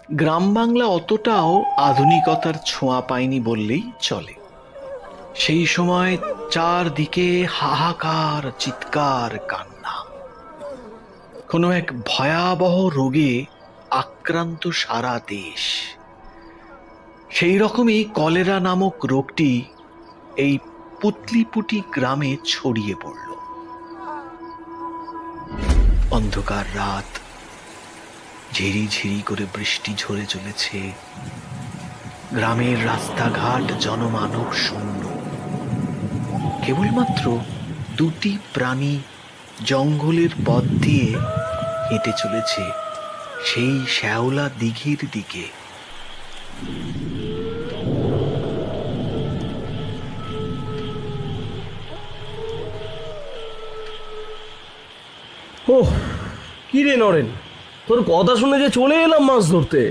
গ্রাম বাংলা অতটাও আধুনিকতার ছোঁয়া পায়নি বললেই চলে। সেই সময় চারদিকে হাহাকার, চিৎকার, কান্না। কোনো এক ভয়াবহ রোগে আক্রান্ত সারা দেশ। সেই রকমই কলেরা নামক রোগটি এই পুতলিপুটি গ্রামে ছড়িয়ে পড়ল। অন্ধকার রাত, ঝিরি ঝিরি করে বৃষ্টি ঝরে চলেছে। গ্রামের রাস্তাঘাট জনমানব শূন্য। কেবলমাত্র দুটি প্রাণী জঙ্গলের পথ দিয়ে হেঁটে চলেছে সেই শ্যাওলা দিঘির দিকে। ওহ, কি রে নরেন, তোর কথা শুনে যে চলে এলাম মাছ ধরতে।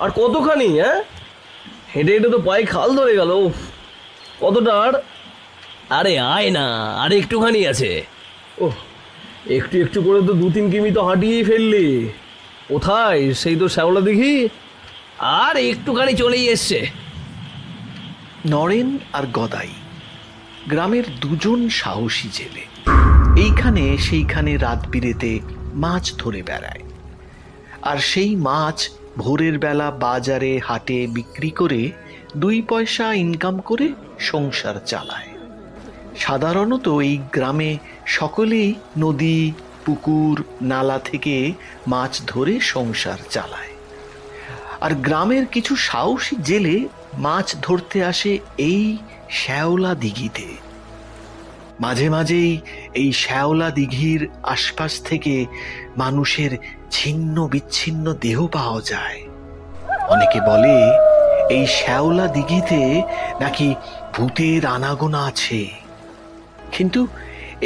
আর কতখানি? হেঁটে হেঁটে তো পায়ে খাল ধরে গেল। উফ, কতটা আর? আরে আয় না, আর একটুখানি আছে। ওহ, একটু একটু করে তো 2-3 কিমি তো হাঁটিয়েই ফেললি। কোথায়? সেই তো শ্যাওলা দিঘি। আর একটুখানি চলেই এসছে। নরেন আর গদাই গ্রামের দুজন সাহসী জেলে। এইখানে সেইখানে রাত বিরেতে মাছ ধরে বেড়ায়। আর সেই মাছ ভোরের বেলা বাজারে হাটে বিক্রি করে 2 পয়সা ইনকাম করে সংসার চালায়। সাধারণত এই গ্রামে সকলেই নদী, পুকুর, নালা থেকে মাছ ধরে সংসার চালায়। আর গ্রামের কিছু সাহসী জেলে মাছ ধরতে আসে এই শ্যাওলা দিঘিতে। মাঝে মাঝেই এই শ্যাওলা দিঘির আশপাশ থেকে মানুষের ছিন্ন বিচ্ছিন্ন দেহ পাওয়া যায়। অনেকে বলে এই শ্যাওলা দিঘিতে নাকি ভূতের আনাগোনা আছে। কিন্তু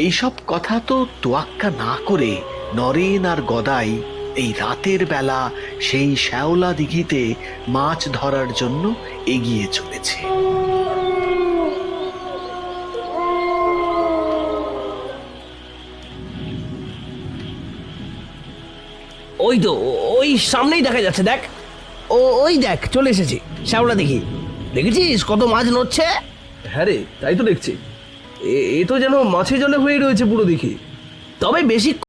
এইসব কথা তো তোয়াক্কা না করে নরেন আর গদাই এই রাতের বেলা সেই শ্যাওলা দিঘিতে মাছ ধরার জন্য এগিয়ে চলেছে। ওই তো, ওই সামনেই দেখা যাচ্ছে, দেখ। ওই দেখ, চলে এসেছি শ্যাওলা দেখি। দেখেছিস কত মাছ নড়ছে? হ্যাঁ রে, তাই তো দেখছি। এ তো যেন মাছে জলে হয়ে রয়েছে পুরো দিঘি। তবে বেশি